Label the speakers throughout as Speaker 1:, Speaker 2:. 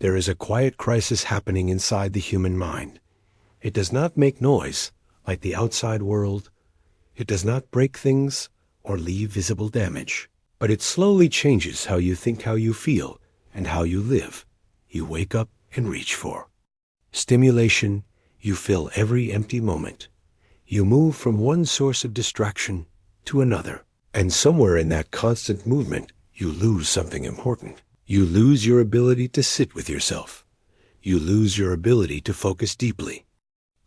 Speaker 1: There is a quiet crisis happening inside the human mind. It does not make noise like the outside world. It does not break things or leave visible damage. But it slowly changes how you think, how you feel, and how you live. You wake up and reach for stimulation. You fill every empty moment. You move from one source of distraction to another. And somewhere in that constant movement, you lose something important. You lose your ability to sit with yourself. You lose your ability to focus deeply.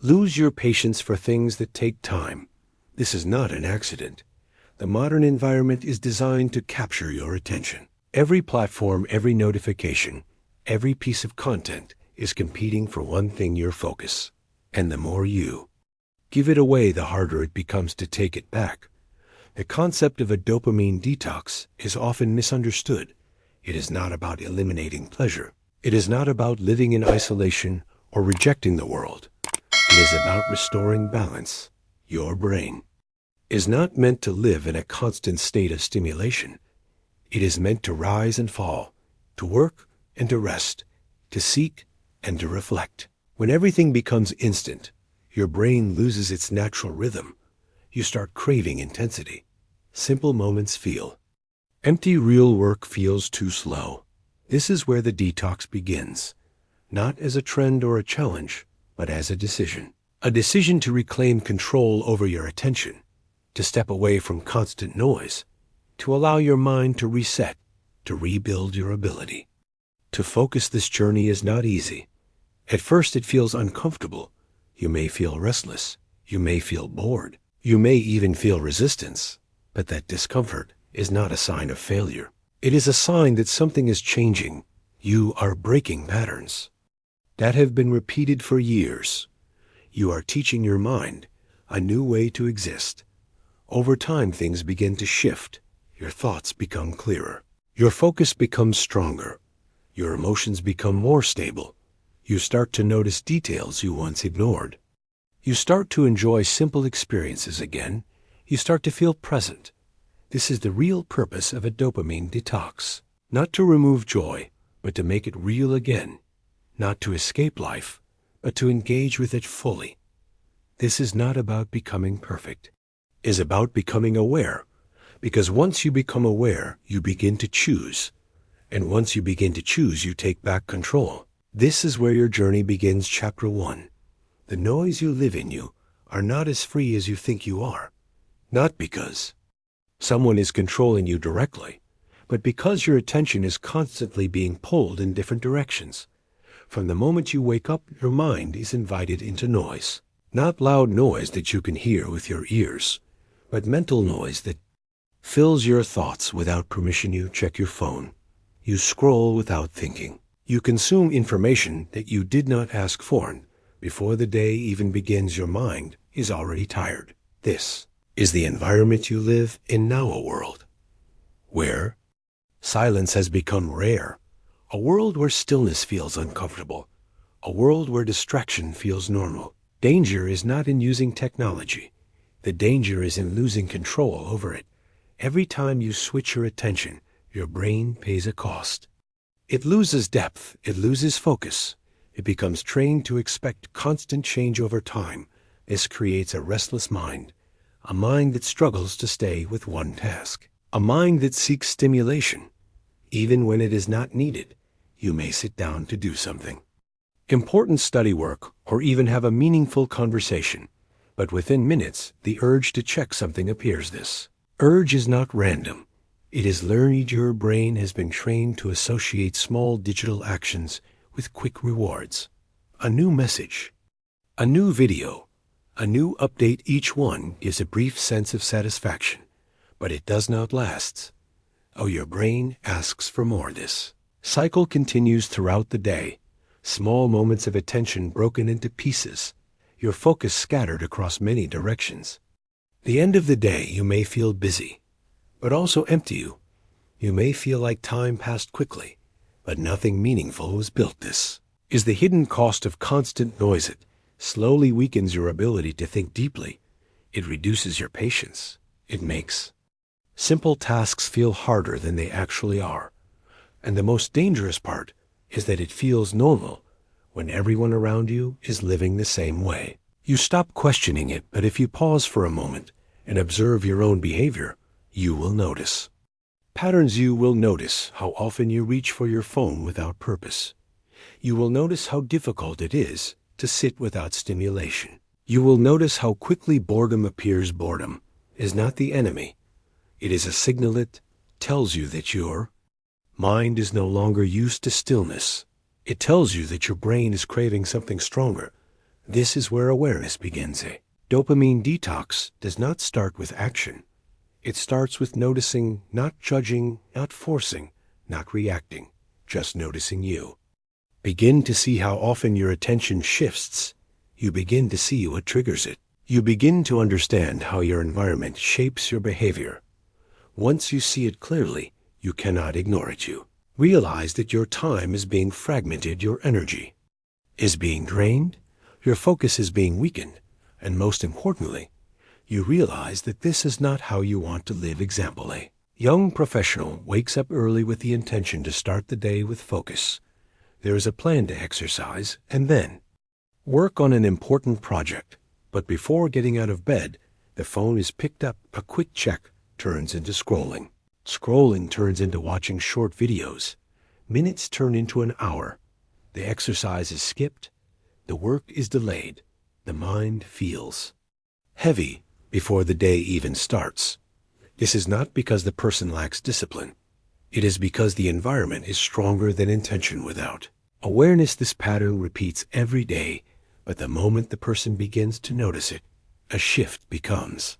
Speaker 1: Lose your patience for things that take time. This is not an accident. The modern environment is designed to capture your attention. Every platform, every notification, every piece of content is competing for one thing: your focus. And the more you give it away, the harder it becomes to take it back. The concept of a dopamine detox is often misunderstood. It is not about eliminating pleasure. It is not about living in isolation or rejecting the world. It is about restoring balance. Your brain is not meant to live in a constant state of stimulation. It is meant to rise and fall, to work and to rest, to seek and to reflect. When everything becomes instant, your brain loses its natural rhythm. You start craving intensity. Simple moments feel empty. Real work feels too slow. This is where the detox begins, not as a trend or a challenge, but as a decision. A decision to reclaim control over your attention, to step away from constant noise, to allow your mind to reset, to rebuild your ability to focus. This journey is not easy. At first it feels uncomfortable. You may feel restless. You may feel bored. You may even feel resistance. But that discomfort is not a sign of failure. It is a sign that something is changing. You are breaking patterns that have been repeated for years. You are teaching your mind a new way to exist. Over time, things begin to shift. Your thoughts become clearer. Your focus becomes stronger. Your emotions become more stable. You start to notice details you once ignored. You start to enjoy simple experiences again. You start to feel present. This is the real purpose of a dopamine detox. Not to remove joy, but to make it real again. Not to escape life, but to engage with it fully. This is not about becoming perfect. It is about becoming aware. Because once you become aware, you begin to choose. And once you begin to choose, you take back control. This is where your journey begins. Chapter 1. The noise you live in. You are not as free as you think you are. Not because someone is controlling you directly, but because your attention is constantly being pulled in different directions. From the moment you wake up, your mind is invited into noise. Not loud noise that you can hear with your ears, but mental noise that fills your thoughts without permission. You check your phone. You scroll without thinking. You consume information that you did not ask for, and before the day even begins, your mind is already tired. This is the environment you live in now, a world where silence has become rare, a world where stillness feels uncomfortable, a world where distraction feels normal. Danger is not in using technology. The danger is in losing control over it. Every time you switch your attention, your brain pays a cost. It loses depth. It loses focus. It becomes trained to expect constant change over time. This creates a restless mind, a mind that struggles to stay with one task, a mind that seeks stimulation. Even when it is not needed, you may sit down to do something important, study work, or even have a meaningful conversation. But within minutes, the urge to check something appears. This urge is not random. It is learned. Your brain has been trained to associate small digital actions with quick rewards. A new message, a new video, a new update. Each one gives a brief sense of satisfaction, but it does not last. Oh, your brain asks for more. This cycle continues throughout the day. Small moments of attention broken into pieces. Your focus scattered across many directions. The end of the day, you may feel busy, but also empty. You may feel like time passed quickly, but nothing meaningful was built. This is the hidden cost of constant noise. It slowly weakens your ability to think deeply. It reduces your patience. It makes simple tasks feel harder than they actually are. And the most dangerous part, is that it feels normal when everyone around you is living the same way. You stop questioning it, but if you pause for a moment and observe your own behavior, you will notice patterns. You will notice how often you reach for your phone without purpose. You will notice how difficult it is to sit without stimulation. You will notice how quickly boredom appears. Boredom is not the enemy. It is a signal that tells you that your mind is no longer used to stillness. It tells you that your brain is craving something stronger. This is where awareness begins. A dopamine detox does not start with action. It starts with noticing, not judging, not forcing, not reacting, just noticing you. Begin to see how often your attention shifts. You begin to see what triggers it. You begin to understand how your environment shapes your behavior. Once you see it clearly, you cannot ignore it. You realize that your time is being fragmented, your energy is being drained, your focus is being weakened, and most importantly, you realize that this is not how you want to live. Example: a young professional wakes up early with the intention to start the day with focus. There is a plan to exercise and then work on an important project. But before getting out of bed, the phone is picked up. A quick check turns into scrolling. Scrolling turns into watching short videos. Minutes turn into an hour. The exercise is skipped. The work is delayed. The mind feels heavy before the day even starts. This is not because the person lacks discipline. It is because the environment is stronger than intention. Without awareness, this pattern repeats every day, but the moment the person begins to notice it, a shift becomes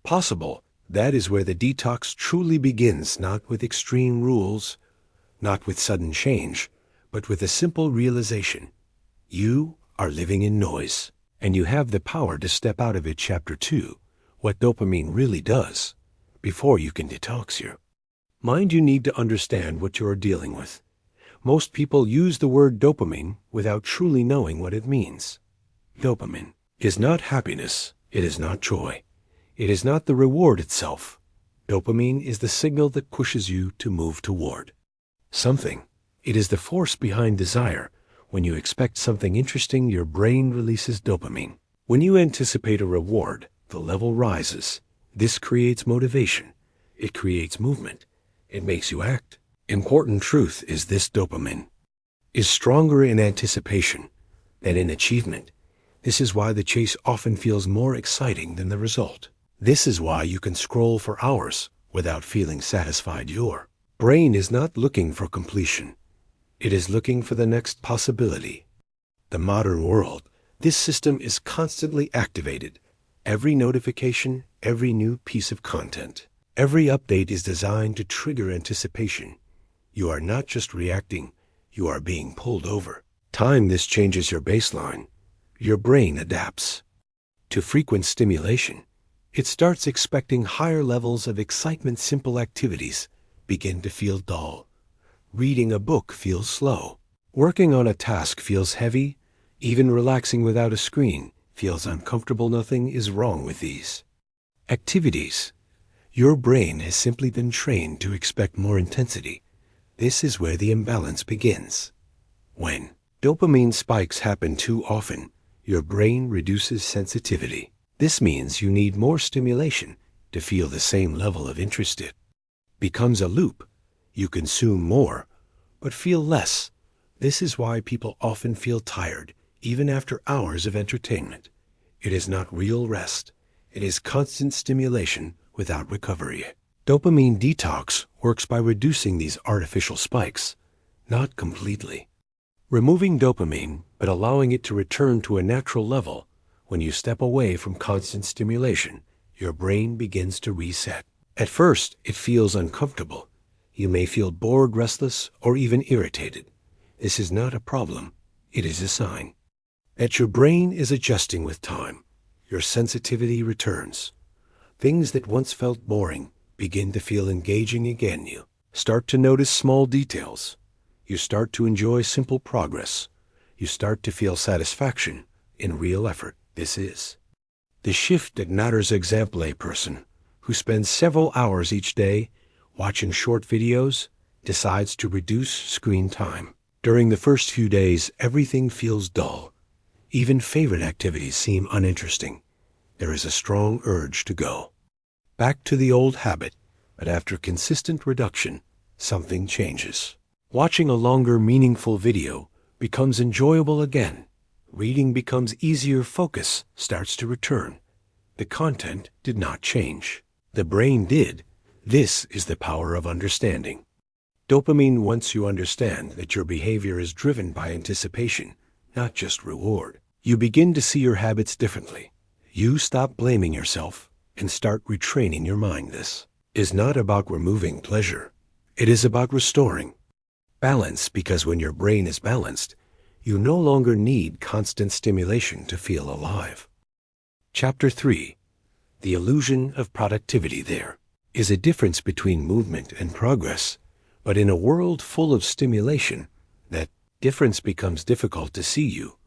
Speaker 1: possible. That is where the detox truly begins, not with extreme rules, not with sudden change, but with a simple realization. You are living in noise, and you have the power to step out of it. Chapter 2, what dopamine really does. Before you can detox your mind, you need to understand what you are dealing with. Most people use the word dopamine without truly knowing what it means. Dopamine is not happiness. It is not joy. It is not the reward itself. Dopamine is the signal that pushes you to move toward something. It is the force behind desire. When you expect something interesting, your brain releases dopamine. When you anticipate a reward, the level rises. This creates motivation. It creates movement. It makes you act. Important truth is this: dopamine is stronger in anticipation than in achievement. This is why the chase often feels more exciting than the result. This is why you can scroll for hours without feeling satisfied. Your brain is not looking for completion. It is looking for the next possibility. The modern world, this system is constantly activated. Every notification, every new piece of content, every update is designed to trigger anticipation. You are not just reacting, you are being pulled over. Time this changes your baseline. Your brain adapts to frequent stimulation. It starts expecting higher levels of excitement. Simple activities begin to feel dull. Reading a book feels slow. Working on a task feels heavy. Even relaxing without a screen feels uncomfortable. Nothing is wrong with these activities. Your brain has simply been trained to expect more intensity. This is where the imbalance begins. When dopamine spikes happen too often, your brain reduces sensitivity. This means you need more stimulation to feel the same level of interest. It becomes a loop. You consume more, but feel less. This is why people often feel tired, even after hours of entertainment. It is not real rest. It is constant stimulation without recovery. Dopamine detox works by reducing these artificial spikes, not completely removing dopamine, but allowing it to return to a natural level. When you step away from constant stimulation, your brain begins to reset. At first, it feels uncomfortable. You may feel bored, restless, or even irritated. This is not a problem. It is a sign that your brain is adjusting with time. Your sensitivity returns. Things that once felt boring begin to feel engaging again. You start to notice small details. You start to enjoy simple progress. You start to feel satisfaction in real effort. This is the shift that matters. Example: a person who spends several hours each day watching short videos decides to reduce screen time. During the first few days, everything feels dull. Even favorite activities seem uninteresting. There is a strong urge to go back to the old habit, but after consistent reduction, something changes. Watching a longer, meaningful video becomes enjoyable again. Reading becomes easier, focus starts to return. The content did not change. The brain did. This is the power of understanding. Dopamine, once you understand that your behavior is driven by anticipation, not just reward, you begin to see your habits differently. You stop blaming yourself and start retraining your mind. This is not about removing pleasure. It is about restoring balance, because when your brain is balanced, you no longer need constant stimulation to feel alive. Chapter 3. The illusion of productivity. There is a difference between movement and progress, but in a world full of stimulation, that difference becomes difficult to see. You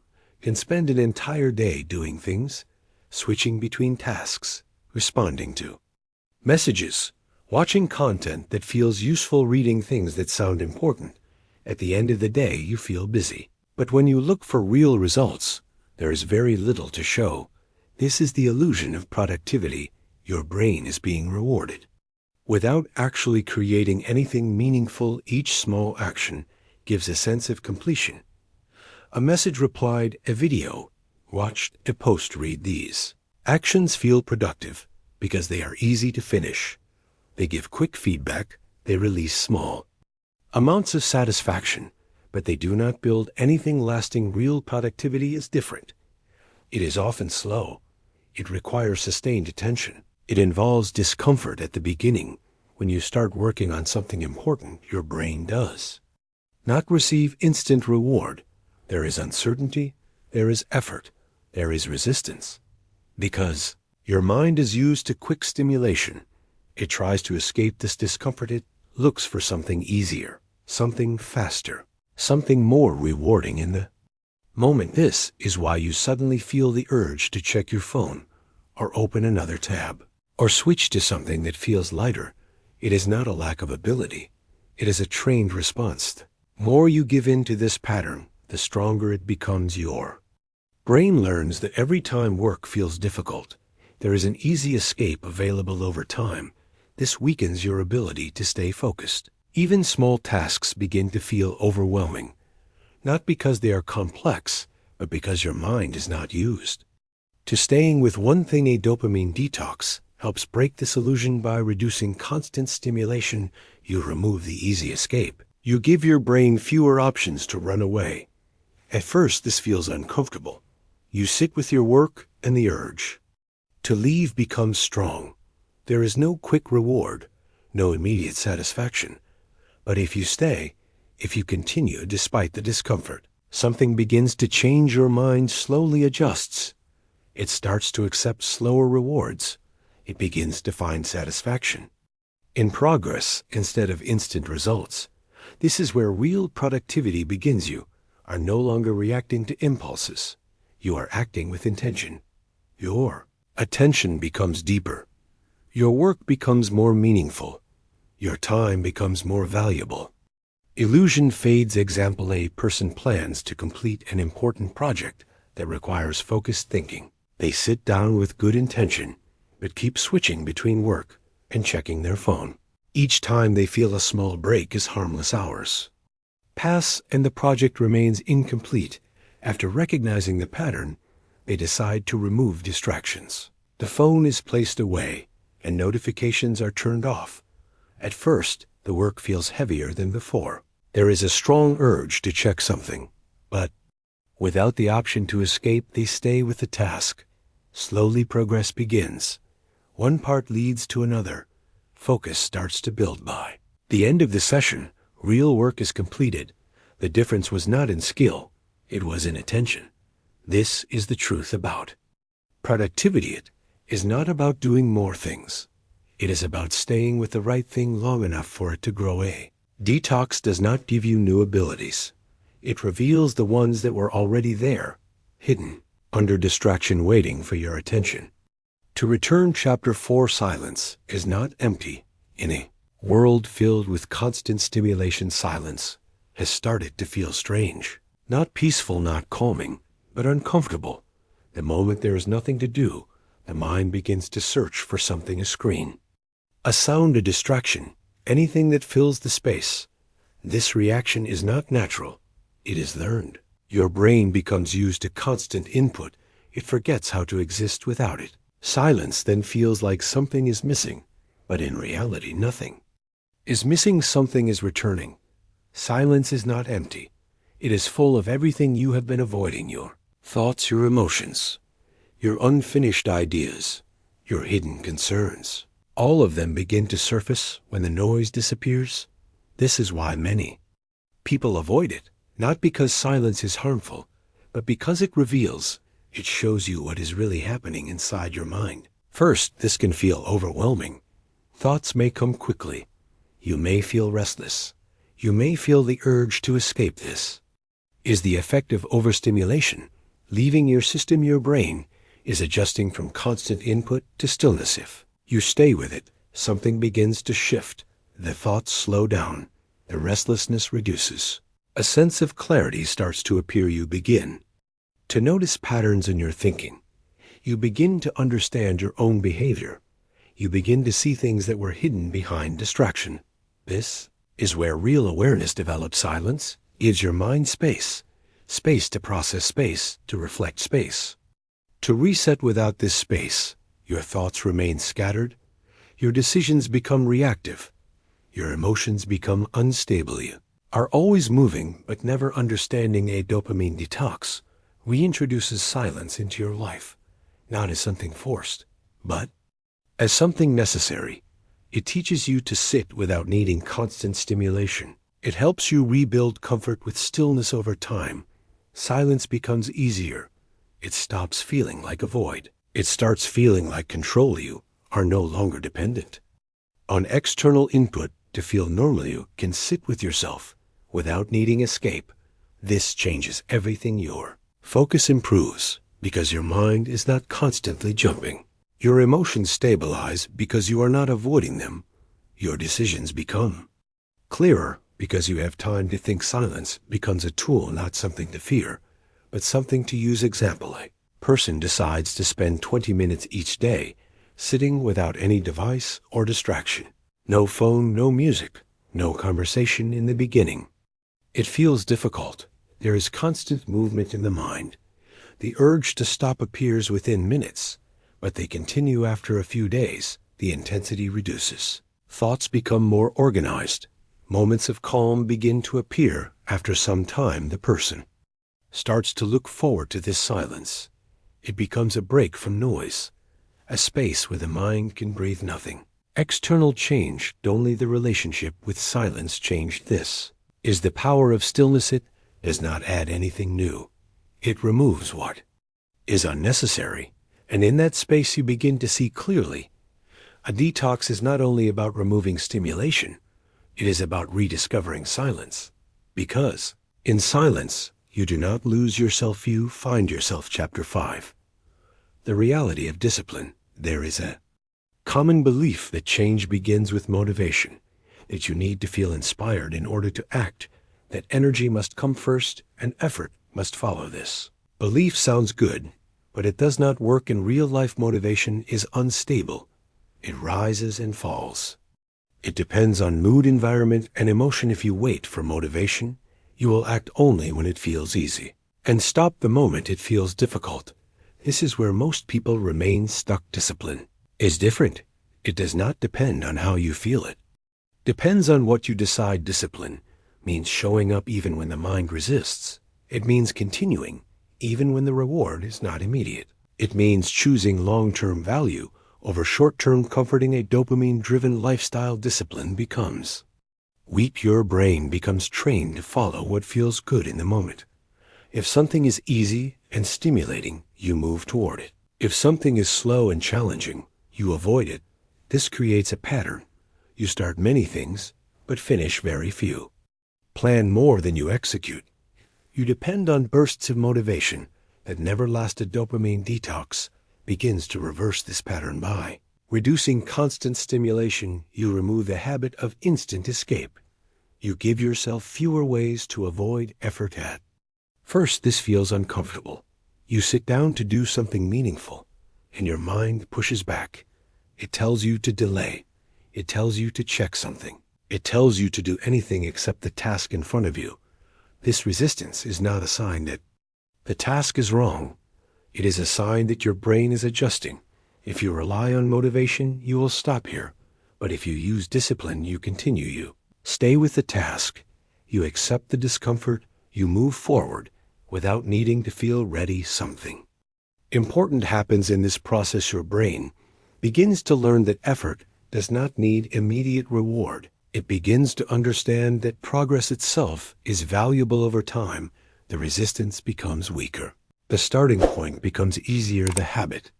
Speaker 1: can spend an entire day doing things, switching between tasks, responding to messages, watching content that feels useful, reading things that sound important. At the end of the day, you feel busy. But when you look for real results, there is very little to show. This is the illusion of productivity. Your brain is being rewarded without actually creating anything meaningful. Each small action gives a sense of completion. A message replied, a video watched, a post read. These actions feel productive because they are easy to finish. They give quick feedback. They release small amounts of satisfaction, but they do not build anything lasting. Real productivity is different. It is often slow. It requires sustained attention. It involves discomfort at the beginning. When you start working on something important, your brain does not receive instant reward. There is uncertainty, there is effort, there is resistance. Because your mind is used to quick stimulation, it tries to escape this discomfort. It looks for something easier, something faster, something more rewarding in the moment. This is why you suddenly feel the urge to check your phone, or open another tab, or switch to something that feels lighter. It is not a lack of ability. It is a trained response. The more you give in to this pattern, the stronger it becomes. Your brain learns that every time work feels difficult, there is an easy escape available. Over time, this weakens your ability to stay focused. Even small tasks begin to feel overwhelming, not because they are complex, but because your mind is not used to staying with one thing. A dopamine detox helps break this illusion by reducing constant stimulation. You remove the easy escape. You give your brain fewer options to run away. At first, this feels uncomfortable. You sit with your work, and the urge to leave becomes strong. There is no quick reward, no immediate satisfaction. But if you stay, if you continue despite the discomfort, something begins to change. Your mind slowly adjusts. It starts to accept slower rewards. It begins to find satisfaction in progress instead of instant results. This is where real productivity begins. You are no longer reacting to impulses. You are acting with intention. Your attention becomes deeper. Your work becomes more meaningful. Your time becomes more valuable. Illusion fades. Example: a person plans to complete an important project that requires focused thinking. They sit down with good intention, but keep switching between work and checking their phone. Each time they feel a small break is harmless. Hours pass and the project remains incomplete. After recognizing the pattern, they decide to remove distractions. The phone is placed away and notifications are turned off. At first, the work feels heavier than before. There is a strong urge to check something, but without the option to escape, they stay with the task. Slowly, progress begins. One part leads to another. Focus starts to build. By the end of the session, real work is completed. The difference was not in skill, it was in attention. This is the truth about productivity. It is not about doing more things. It is about staying with the right thing long enough for it to grow. A detox does not give you new abilities. It reveals the ones that were already there, hidden under distraction, waiting for your attention. To return. Chapter 4. Silence is not empty. In a world filled with constant stimulation, silence has started to feel strange. Not peaceful, not calming, but uncomfortable. The moment there is nothing to do, the mind begins to search for something, a screen, a sound, a distraction, anything that fills the space. This reaction is not natural. It is learned. Your brain becomes used to constant input. It forgets how to exist without it. Silence then feels like something is missing, but in reality, nothing is missing. Something is returning. Silence is not empty. It is full of everything you have been avoiding: your thoughts, your emotions, your unfinished ideas, your hidden concerns. All of them begin to surface when the noise disappears. This is why many people avoid it, not because silence is harmful, but because it reveals, it shows you what is really happening inside your mind. First, this can feel overwhelming. Thoughts may come quickly. You may feel restless. You may feel the urge to escape. This is the effect of overstimulation. Leaving your system, your brain, is adjusting from constant input to stillness. If you stay with it, something begins to shift. The thoughts slow down. The restlessness reduces. A sense of clarity starts to appear. You begin to notice patterns in your thinking. You begin to understand your own behavior. You begin to see things that were hidden behind distraction. This is where real awareness develops. Silence gives your mind space. Space to process, space to reflect, space to reset. Without this space, your thoughts remain scattered. Your decisions become reactive. Your emotions become unstable. You are always moving but never understanding. A dopamine detox reintroduces silence into your life, not as something forced, but as something necessary. It teaches you to sit without needing constant stimulation. It helps you rebuild comfort with stillness over time. Silence becomes easier. It stops feeling like a void. It starts feeling like control. You are no longer dependent on external input to feel normal. You can sit with yourself without needing escape. This changes everything. Your focus improves because your mind is not constantly jumping. Your emotions stabilize because you are not avoiding them. Your decisions become clearer because you have time to think. Silence becomes a tool, not something to fear, but something to use. Example: a person decides to spend 20 minutes each day sitting without any device or distraction. No phone, no music, no conversation. In the beginning, it feels difficult. There is constant movement in the mind. The urge to stop appears within minutes, but they continue after a few days. The intensity reduces. Thoughts become more organized. Moments of calm begin to appear. After some time, the person starts to look forward to this silence. It becomes a break from noise, a space where the mind can breathe. Nothing external changed, only the relationship with silence changed. This is the power of stillness. It does not add anything new. It removes what is unnecessary, and in that space you begin to see clearly. A detox is not only about removing stimulation, it is about rediscovering silence. Because in silence, you do not lose yourself, you find yourself. Chapter 5. The reality of discipline. There is a common belief that change begins with motivation, that you need to feel inspired in order to act, that energy must come first and effort must follow. This belief sounds good, but it does not work in real life. Motivation is unstable. It rises and falls. It depends on mood, environment, and emotion. If you wait for motivation, you will act only when it feels easy, and stop the moment it feels difficult. This is where most people remain stuck. Discipline is different. It does not depend on how you feel. It depends on what you decide. Discipline means showing up even when the mind resists. It means continuing even when the reward is not immediate. It means choosing long-term value over short-term comforting. A dopamine-driven lifestyle. Discipline becomes weak. Your brain becomes trained to follow what feels good in the moment. If something is easy and stimulating, you move toward it. If something is slow and challenging, you avoid it. This creates a pattern. You start many things, but finish very few. Plan more than you execute. You depend on bursts of motivation that never last. A dopamine detox begins to reverse this pattern by reducing constant stimulation. You remove the habit of instant escape. You give yourself fewer ways to avoid effort at. First, this feels uncomfortable. You sit down to do something meaningful, and your mind pushes back. It tells you to delay. It tells you to check something. It tells you to do anything except the task in front of you. This resistance is not a sign that the task is wrong. It is a sign that your brain is adjusting. If you rely on motivation, you will stop here. But if you use discipline, you continue. You stay with the task. You accept the discomfort. You move forward without needing to feel ready something. Important happens in this process. Your brain begins to learn that effort does not need immediate reward. It begins to understand that progress itself is valuable over time. The resistance becomes weaker. The starting point becomes easier. The habit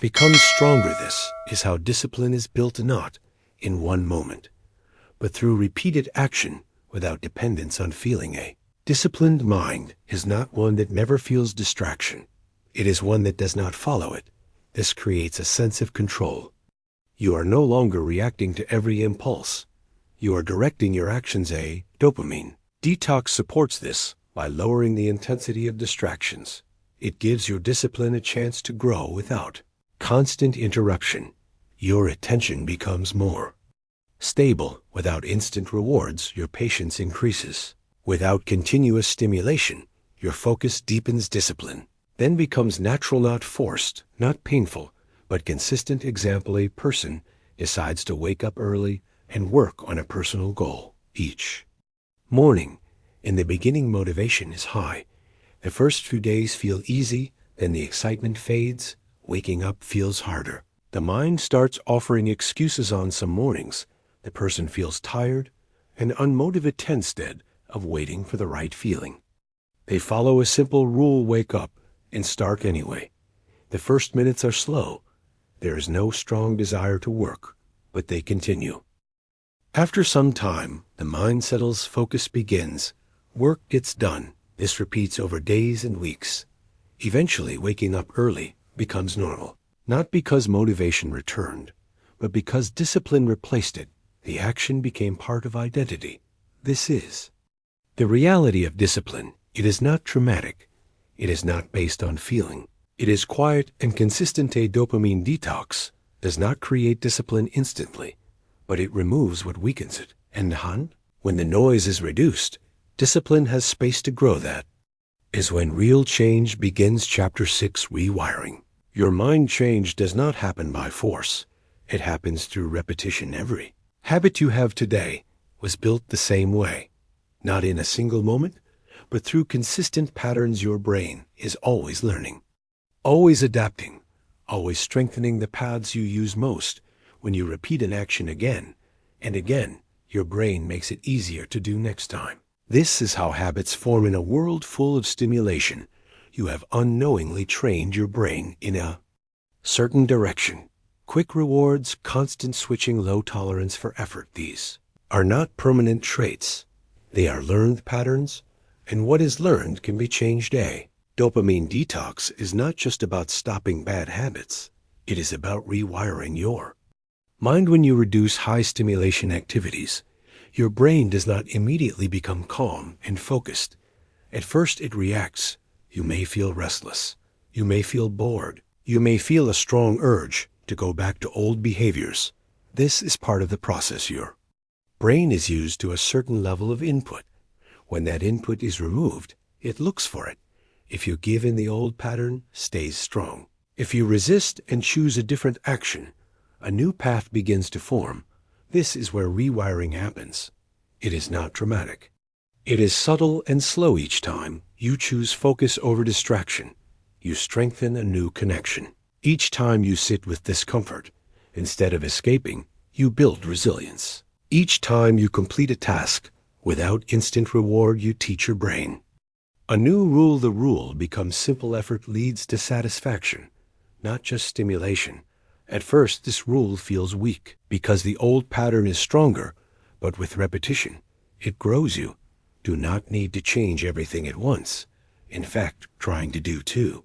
Speaker 1: becomes stronger. This is how discipline is built, not in one moment, but through repeated action without dependence on feeling. A disciplined mind is not one that never feels distraction. It is one that does not follow it. This creates a sense of control. You are no longer reacting to every impulse. You are directing your actions. A dopamine detox supports this by lowering the intensity of distractions. It gives your discipline a chance to grow without constant interruption. Your attention becomes more stable. Without instant rewards, your patience increases. Without continuous stimulation, your focus deepens. Discipline then becomes natural, not forced, not painful, but consistent. Example: a person decides to wake up early and work on a personal goal each morning. In the beginning, motivation is high. The first few days feel easy, then the excitement fades. Waking up feels harder. The mind starts offering excuses. On some mornings, the person feels tired and unmotivated instead of waiting for the right feeling. They follow a simple rule: wake up and start anyway. The first minutes are slow. There is no strong desire to work, but they continue. After some time, the mind settles, focus begins, work gets done. This repeats over days and weeks. Eventually, waking up early becomes normal, not because motivation returned, but because discipline replaced it. The action became part of identity. This is the reality of discipline. It is not traumatic. It is not based on feeling. It is quiet and consistent. A dopamine detox does not create discipline instantly, but it removes what weakens it. And when the noise is reduced, discipline has space to grow. That is when real change begins. Chapter 6: Rewiring. Your mind change does not happen by force. It happens through repetition. Every habit you have today was built the same way, not in a single moment, but through consistent patterns. Your brain is always learning, always adapting, always strengthening the paths you use most. When you repeat an action again and again, your brain makes it easier to do next time. This is how habits form. In a world full of stimulation, you have unknowingly trained your brain in a certain direction. Quick rewards, constant switching, low tolerance for effort. These are not permanent traits. They are learned patterns, and what is learned can be changed. A dopamine detox is not just about stopping bad habits. It is about rewiring your mind. When you reduce high stimulation activities, your brain does not immediately become calm and focused. At first it reacts. You may feel restless. You may feel bored. You may feel a strong urge to go back to old behaviors. This is part of the process. Your brain is used to a certain level of input. When that input is removed, it looks for it. If you give in, the old pattern stays strong. If you resist and choose a different action, a new path begins to form. This is where rewiring happens. It is not dramatic. It is subtle and slow. Each time you choose focus over distraction, you strengthen a new connection. Each time you sit with discomfort, instead of escaping, you build resilience. Each time you complete a task without instant reward, you teach your brain a new rule. The rule becomes simple. Effort leads to satisfaction, not just stimulation. At first, this rule feels weak because the old pattern is stronger, but with repetition, it grows. You do not need to change everything at once. In fact, trying to do too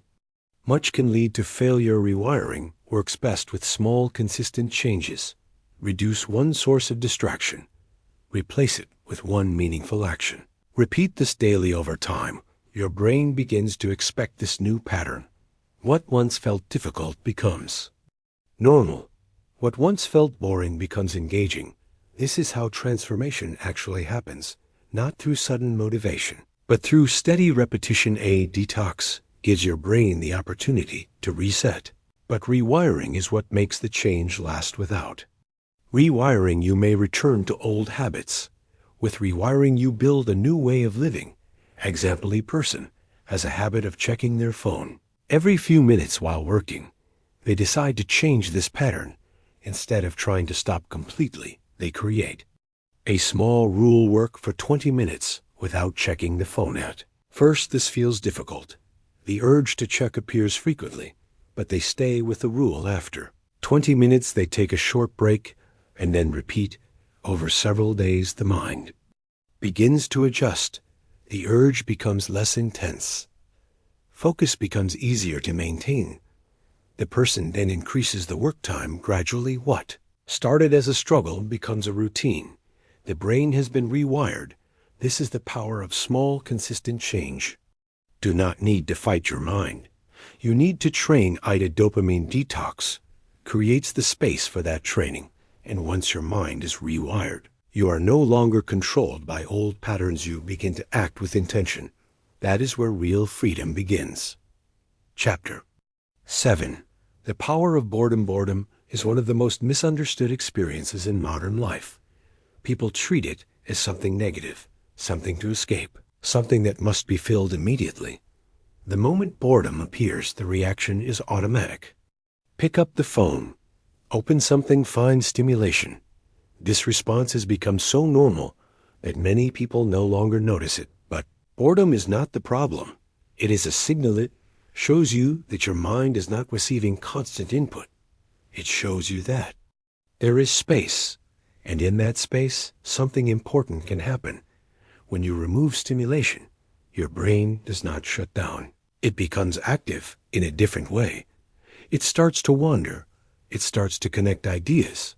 Speaker 1: much can lead to failure. Rewiring works best with small, consistent changes. Reduce one source of distraction. Replace it with one meaningful action. Repeat this daily over time. Your brain begins to expect this new pattern. What once felt difficult becomes normal. What once felt boring becomes engaging. This is how transformation actually happens, not through sudden motivation, but through steady repetition. A detox gives your brain the opportunity to reset. But rewiring is what makes the change last. Without rewiring, you may return to old habits. With rewiring, you build a new way of living. Example: a person has a habit of checking their phone every few minutes while working. They decide to change this pattern. Instead of trying to stop completely, they create a small rule: work for 20 minutes without checking the phone. At first, this feels difficult. The urge to check appears frequently, but they stay with the rule. After 20 minutes, they take a short break and then repeat. Over several days, the mind begins to adjust. The urge becomes less intense. Focus becomes easier to maintain. The person then increases the work time gradually. What started as a struggle becomes a routine. The brain has been rewired. This is the power of small, consistent change. Do not need to fight your mind. You need to train. Dopamine Detox creates the space for that training. And once your mind is rewired, you are no longer controlled by old patterns. You begin to act with intention. That is where real freedom begins. Chapter 7. The power of boredom. Boredom is one of the most misunderstood experiences in modern life. People treat it as something negative, something to escape, something that must be filled immediately. The moment boredom appears, the reaction is automatic. Pick up the phone, open something, find stimulation. This response has become so normal that many people no longer notice it. But boredom is not the problem. It is a signal. It shows you that your mind is not receiving constant input. It shows you that there is space, and in that space, something important can happen. When you remove stimulation, your brain does not shut down. It becomes active in a different way. It starts to wander. It starts to connect ideas.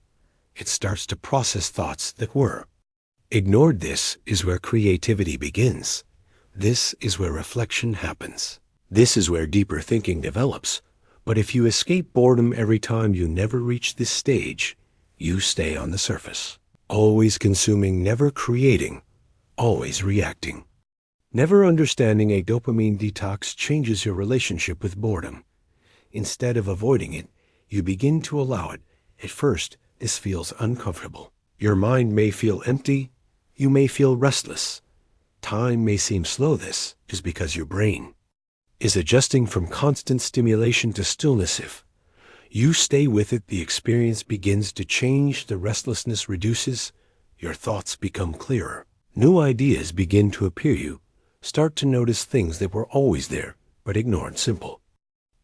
Speaker 1: It starts to process thoughts that were ignored. This is where creativity begins. This is where reflection happens. This is where deeper thinking develops. But if you escape boredom every time, you never reach this stage. You stay on the surface, always consuming, never creating, always reacting. Never understanding. A dopamine detox changes your relationship with boredom. Instead of avoiding it, you begin to allow it. At first, this feels uncomfortable. Your mind may feel empty. You may feel restless. Time may seem slow. This is because your brain is adjusting from constant stimulation to stillness. If you stay with it, the experience begins to change. The restlessness reduces. Your thoughts become clearer. New ideas begin to appear. You start to notice things that were always there, but ignored. Simple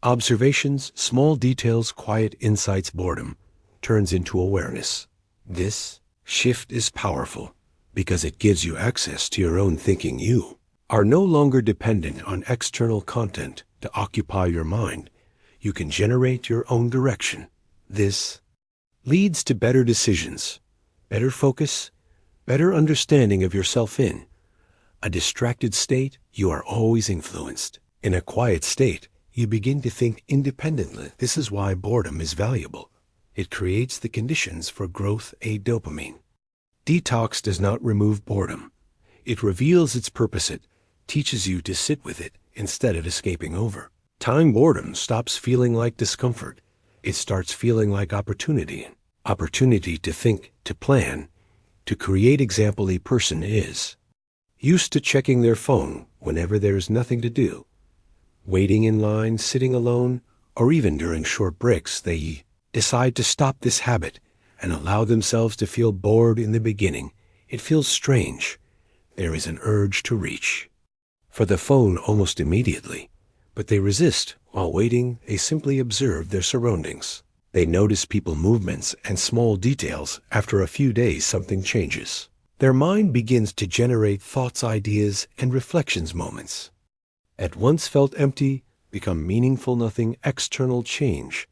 Speaker 1: observations, small details, quiet insights. Boredom turns into awareness. This shift is powerful because it gives you access to your own thinking. You are no longer dependent on external content to occupy your mind. You can generate your own direction. This leads to better decisions, better focus, better understanding of yourself. In a distracted state, you are always influenced. In a quiet state, you begin to think independently. This is why boredom is valuable. It creates the conditions for growth. A dopamine detox does not remove boredom. It reveals its purpose. It teaches you to sit with it instead of escaping over time. Boredom stops feeling like discomfort. It starts feeling like opportunity. Opportunity to think, to plan, to create. Example: a person is used to checking their phone whenever there is nothing to do, waiting in line, sitting alone, or even during short breaks. They decide to stop this habit and allow themselves to feel bored. In the beginning, it feels strange. There is an urge to reach for the phone almost immediately, but they resist. While waiting, they simply observe their surroundings. They notice people, movements, and small details. After a few days, something changes. Their mind begins to generate thoughts, ideas, and reflections. Moments at once felt empty become meaningful. Nothing external change.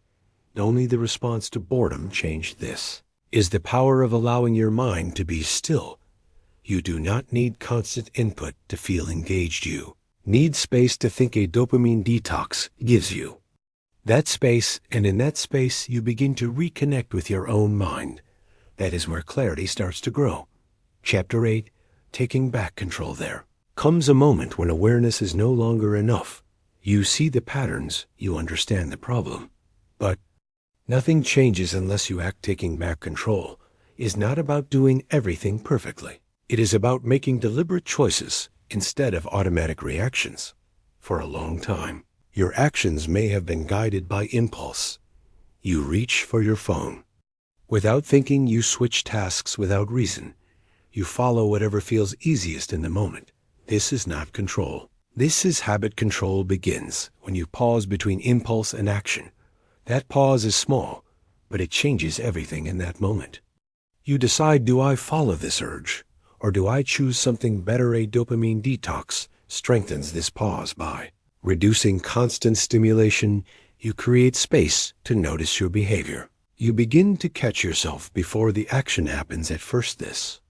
Speaker 1: Only the response to boredom changed. This is the power of allowing your mind to be still. You do not need constant input to feel engaged. You need space to think. A dopamine detox gives you that space, and in that space you begin to reconnect with your own mind. That is where clarity starts to grow. Chapter 8, Taking Back Control. There comes a moment when awareness is no longer enough. You see the patterns, you understand the problem. But nothing changes unless you act. Taking back control is not about doing everything perfectly. It is about making deliberate choices instead of automatic reactions. For a long time, your actions may have been guided by impulse. You reach for your phone without thinking. You switch tasks without reason. You follow whatever feels easiest in the moment. This is not control. This is habit. Control begins when you pause between impulse and action. That pause is small, but it changes everything in that moment. You decide, do I follow this urge, or do I choose something better? A dopamine detox strengthens this pause by reducing constant stimulation. You create space to notice your behavior. You begin to catch yourself before the action happens. At first, this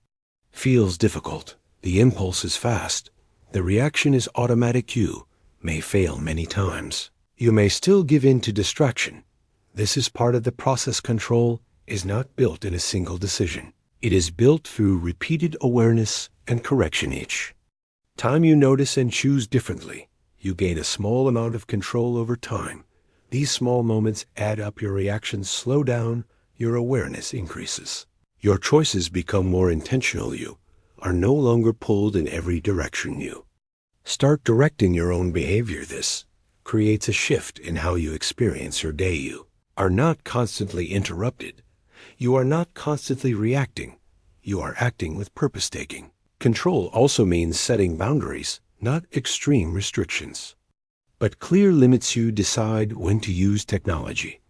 Speaker 1: feels difficult. The impulse is fast. The reaction is automatic. You may fail many times. You may still give in to distraction. This is part of the process. Control is not built in a single decision. It is built through repeated awareness and correction. Each time you notice and choose differently, you gain a small amount of control over time. These small moments add up. Your reactions slow down. Your awareness increases. Your choices become more intentional. You are no longer pulled in every direction. You start directing your own behavior. This creates a shift in how you experience your day. You are not constantly interrupted. You are not constantly reacting. You are acting with purpose. Taking control also means setting boundaries, not extreme restrictions, but clear limits. You decide when to use technology.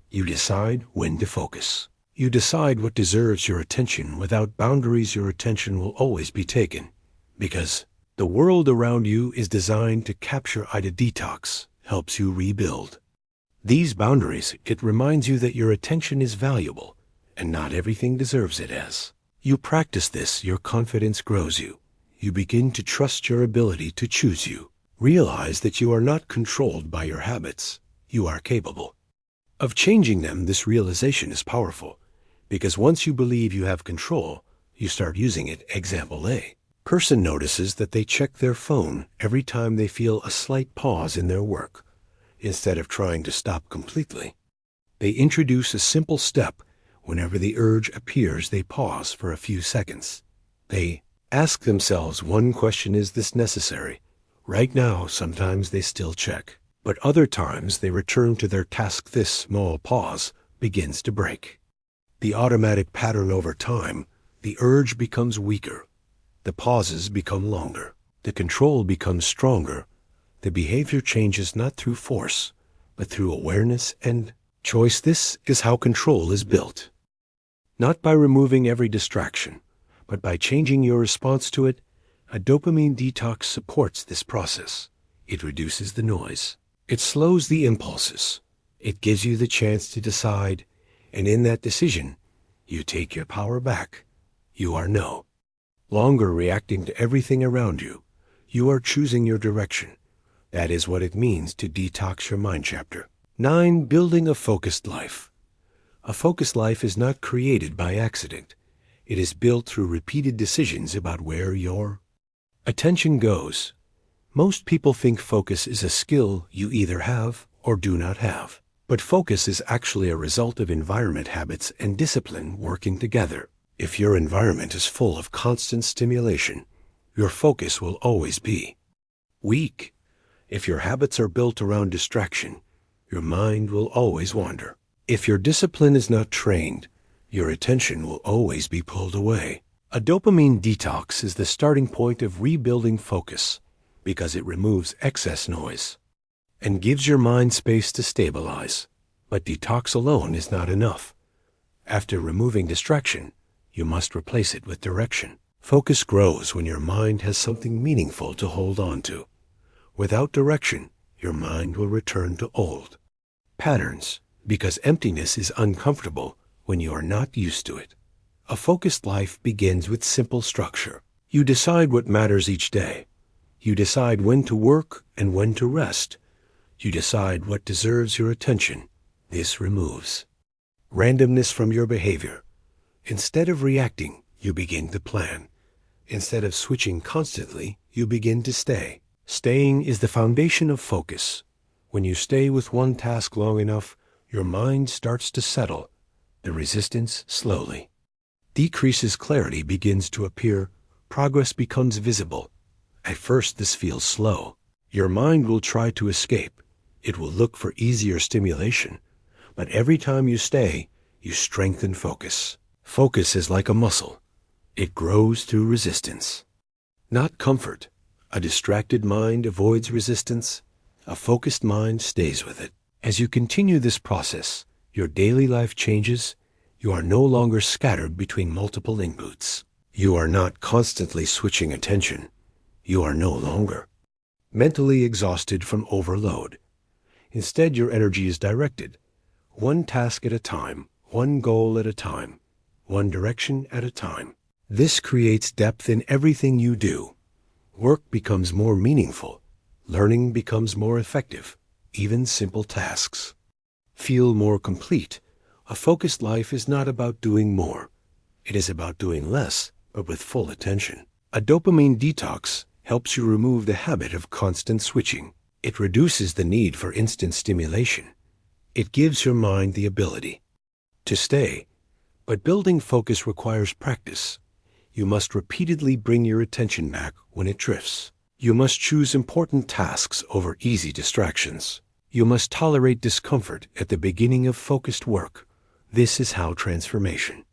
Speaker 1: You decide when to focus. You decide what deserves your attention. Without boundaries, your attention will always be taken, because the world around you is designed to capture. A detox helps you rebuild these boundaries. It reminds you that your attention is valuable, and not everything deserves it. As you practice this, your confidence grows. You begin to trust your ability to choose. You realize that you are not controlled by your habits. You are capable of changing them. This realization is powerful, because once you believe you have control, you start using it. Example: a person notices that they check their phone every time they feel a slight pause in their work. Instead of trying to stop completely, they introduce a simple step. Whenever the urge appears, they pause for a few seconds. They ask themselves one question: is this necessary right now? Sometimes they still check, but other times they return to their task. This small pause begins to break the automatic pattern. Over time, the urge becomes weaker. The pauses become longer. The control becomes stronger. The behavior changes not through force, but through awareness and choice. This is how control is built. Not by removing every distraction, but by changing your response to it. A dopamine detox supports this process. It reduces the noise. It slows the impulses. It gives you the chance to decide, and in that decision, you take your power back. You are no longer reacting to everything around you. You are choosing your direction. That is what it means to detox your mind. Chapter 9, Building a Focused Life. A focused life is not created by accident. It is built through repeated decisions about where your attention goes. Most people think focus is a skill you either have or do not have. But focus is actually a result of environment, habits, and discipline working together. If your environment is full of constant stimulation, your focus will always be weak. If your habits are built around distraction, your mind will always wander. If your discipline is not trained, your attention will always be pulled away. A dopamine detox is the starting point of rebuilding focus because it removes excess noise and gives your mind space to stabilize. But detox alone is not enough. After removing distraction, you must replace it with direction. Focus grows when your mind has something meaningful to hold on to. Without direction, your mind will return to old patterns, because emptiness is uncomfortable when you are not used to it. A focused life begins with simple structure. You decide what matters each day. You decide when to work and when to rest. You decide what deserves your attention. This removes randomness from your behavior. Instead of reacting, you begin to plan. Instead of switching constantly, you begin to stay. Staying is the foundation of focus. When you stay with one task long enough, your mind starts to settle. The resistance slowly decreases, clarity begins to appear, progress becomes visible. At first this feels slow. Your mind will try to escape. It will look for easier stimulation. But every time you stay, you strengthen focus. Focus is like a muscle. It grows through resistance, not comfort. A distracted mind avoids resistance. A focused mind stays with it. As you continue this process, your daily life changes. You are no longer scattered between multiple inputs. You are not constantly switching attention. You are no longer mentally exhausted from overload. Instead, your energy is directed, one task at a time, one goal at a time, one direction at a time. This creates depth in everything you do. Work becomes more meaningful. Learning becomes more effective. Even simple tasks feel more complete. A focused life is not about doing more. It is about doing less, but with full attention. A dopamine detox helps you remove the habit of constant switching. It reduces the need for instant stimulation. It gives your mind the ability to stay. But building focus requires practice. You must repeatedly bring your attention back when it drifts. You must choose important tasks over easy distractions. You must tolerate discomfort at the beginning of focused work. This is how transformation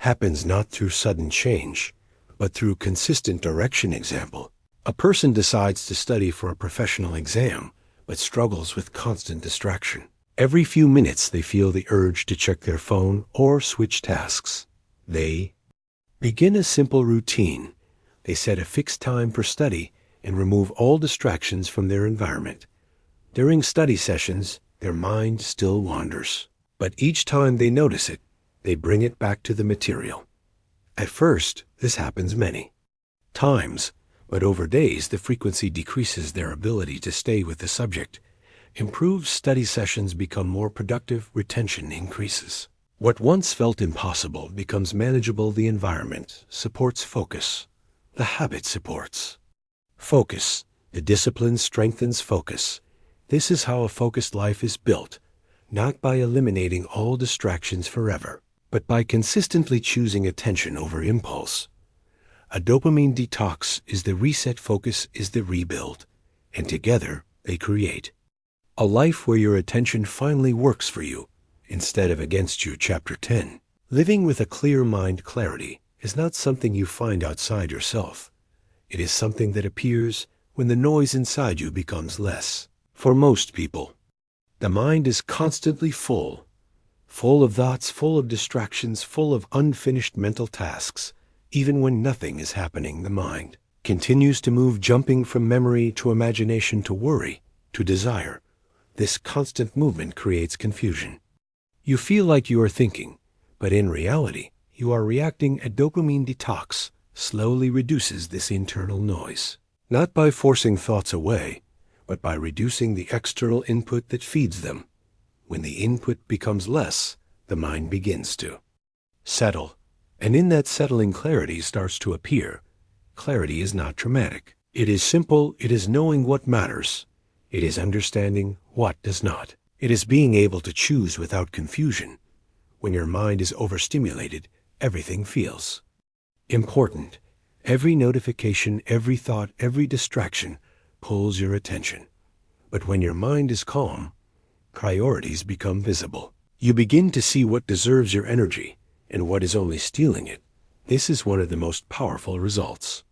Speaker 1: happens, not through sudden change, but through consistent direction. Example: a person decides to study for a professional exam, but struggles with constant distraction. Every few minutes they feel the urge to check their phone or switch tasks. They begin a simple routine. They set a fixed time for study and remove all distractions from their environment. During study sessions, their mind still wanders. But each time they notice it, they bring it back to the material. At first, this happens many times, but over days the frequency decreases. Their ability to stay with the subject improves. Study sessions become more productive. Retention increases. What once felt impossible becomes manageable. The environment supports focus. The habit supports focus. The discipline strengthens focus. This is how a focused life is built, not by eliminating all distractions forever, but by consistently choosing attention over impulse. A dopamine detox is the reset. Focus is the rebuild, and together they create a life where your attention finally works for you instead of against you. Chapter 10. Living with a clear mind. Clarity is not something you find outside yourself. It is something that appears when the noise inside you becomes less. For most people, the mind is constantly full of thoughts, full of distractions, full of unfinished mental tasks. Even when nothing is happening, the mind continues to move, jumping from memory to imagination to worry to desire. This constant movement creates confusion. You feel like you are thinking, but in reality, you are reacting. A dopamine detox slowly reduces this internal noise, not by forcing thoughts away, but by reducing the external input that feeds them. When the input becomes less, the mind begins to settle. And in that settling, clarity starts to appear. Clarity is not dramatic. It is simple. It is knowing what matters. It is understanding what does not. It is being able to choose without confusion. When your mind is overstimulated, everything feels important. Every notification, every thought, every distraction pulls your attention. But when your mind is calm, priorities become visible. You begin to see what deserves your energy and what is only stealing it. This is one of the most powerful results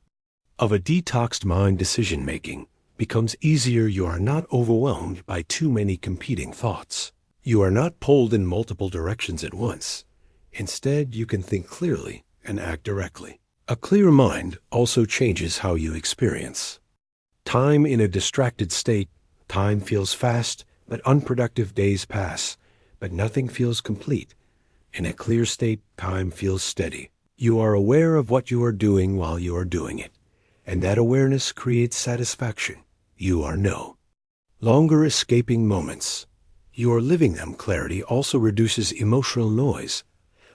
Speaker 1: of a detoxed mind. Decision-making becomes easier. You are not overwhelmed by too many competing thoughts. You are not pulled in multiple directions at once. Instead, you can think clearly and act directly. A clear mind also changes how you experience time. In a distracted state, time feels fast, but unproductive days pass, but nothing feels complete. In a clear state, time feels steady. You are aware of what you are doing while you are doing it, and that awareness creates satisfaction. You are no longer escaping moments. You are living them. Clarity also reduces emotional noise.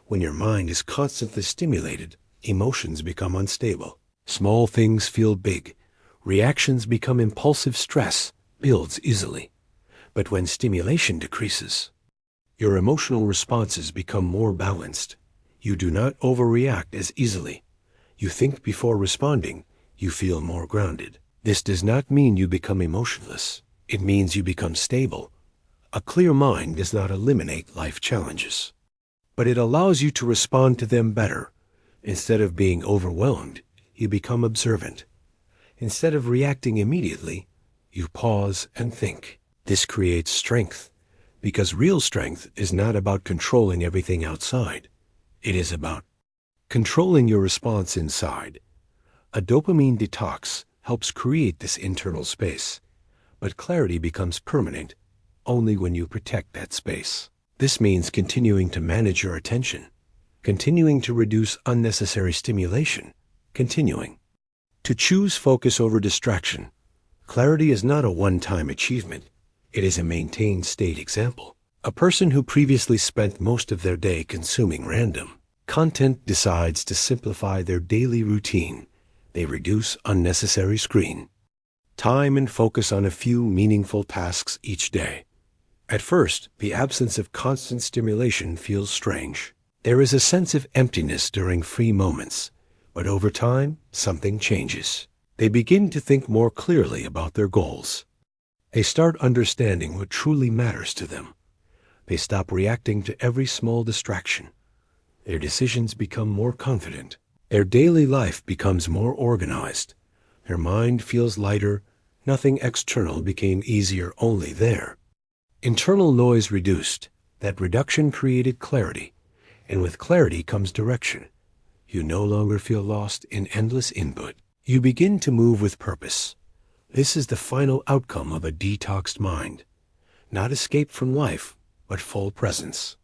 Speaker 1: When your mind is constantly stimulated, emotions become unstable. Small things feel big. Reactions become impulsive. Stress builds easily. But when stimulation decreases, your emotional responses become more balanced. You do not overreact as easily. You think before responding. You feel more grounded. This does not mean you become emotionless. It means you become stable. A clear mind does not eliminate life challenges, but it allows you to respond to them better. Instead of being overwhelmed, you become observant. Instead of reacting immediately, you pause and think. This creates strength, because real strength is not about controlling everything outside. It is about controlling your response inside. A dopamine detox helps create this internal space, but clarity becomes permanent only when you protect that space. This means continuing to manage your attention, continuing to reduce unnecessary stimulation, continuing to choose focus over distraction. Clarity is not a one-time achievement. It is a maintained state. Example: a person who previously spent most of their day consuming random content decides to simplify their daily routine. They reduce unnecessary screen time and focus on a few meaningful tasks each day. At first, the absence of constant stimulation feels strange. There is a sense of emptiness during free moments, but over time, something changes. They begin to think more clearly about their goals. They start understanding what truly matters to them. They stop reacting to every small distraction. Their decisions become more confident. Their daily life becomes more organized. Their mind feels lighter. Nothing external became easier, only there. Internal noise reduced. That reduction created clarity, and with clarity comes direction. You no longer feel lost in endless input. You begin to move with purpose. This is the final outcome of a detoxed mind. Not escape from life, but full presence.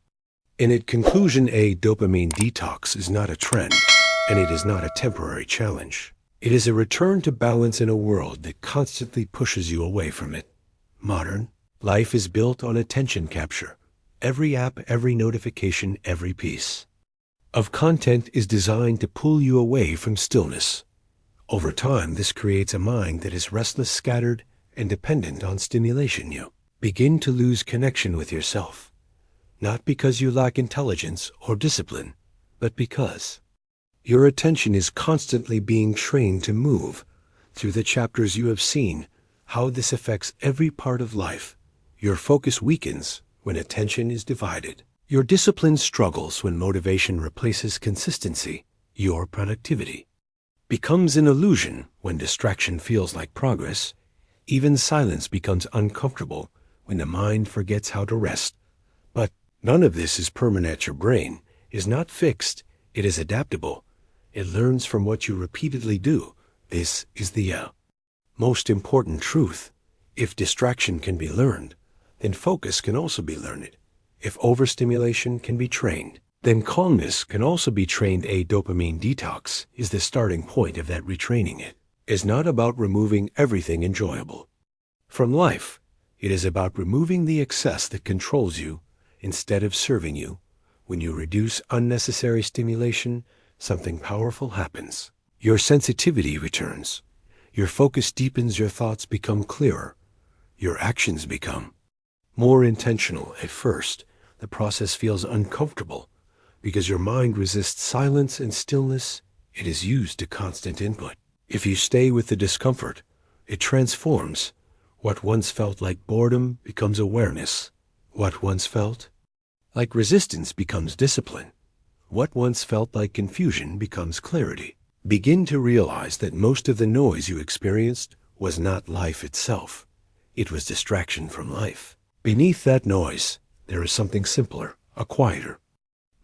Speaker 1: In its conclusion, a dopamine detox is not a trend, and it is not a temporary challenge. It is a return to balance in a world that constantly pushes you away from it. Modern life is built on attention capture. Every app, every notification, every piece of content is designed to pull you away from stillness. Over time, this creates a mind that is restless, scattered, and dependent on stimulation. You begin to lose connection with yourself, not because you lack intelligence or discipline, but because your attention is constantly being trained to move. Through the chapters you have seen how this affects every part of life. Your focus weakens when attention is divided. Your discipline struggles when motivation replaces consistency. Your productivity becomes an illusion when distraction feels like progress. Even silence becomes uncomfortable when the mind forgets how to rest. But none of this is permanent. Your brain is not fixed. It is adaptable. It learns from what you repeatedly do. This is the most important truth. If distraction can be learned, then focus can also be learned. If overstimulation can be trained, then calmness can also be trained. A dopamine detox is the starting point of that retraining. It is not about removing everything enjoyable from life. It is about removing the excess that controls you instead of serving you. When you reduce unnecessary stimulation, something powerful happens. Your sensitivity returns. Your focus deepens. Your thoughts become clearer. Your actions become more intentional. At first, the process feels uncomfortable because your mind resists silence and stillness. It is used to constant input. If you stay with the discomfort, it transforms. What once felt like boredom becomes awareness. What once felt like resistance becomes discipline. What once felt like confusion becomes clarity. Begin to realize that most of the noise you experienced was not life itself. It was distraction from life. Beneath that noise, there is something simpler, a quieter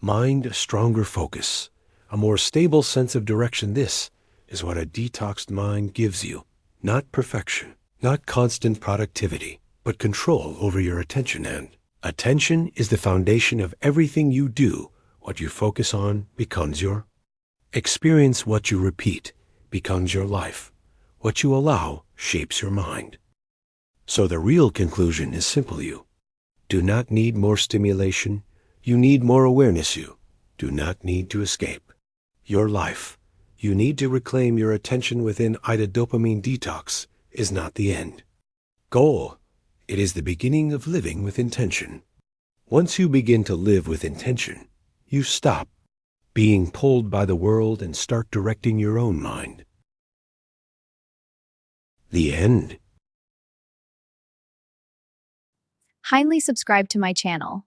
Speaker 1: mind, a stronger focus, a more stable sense of direction. This is what a detoxed mind gives you. Not perfection, not constant productivity, but control over your attention. And attention is the foundation of everything you do. What you focus on becomes your Experience what you repeat becomes your life. What you allow shapes your mind. So the real conclusion is simple, you do not need more stimulation. You need more awareness. You do not need to escape your life. You need to reclaim your attention within. Ida Dopamine Detox is not the end goal. It is the beginning of living with intention. Once you begin to live with intention, you stop being pulled by the world and start directing your own mind. The end.
Speaker 2: Kindly subscribe to my channel.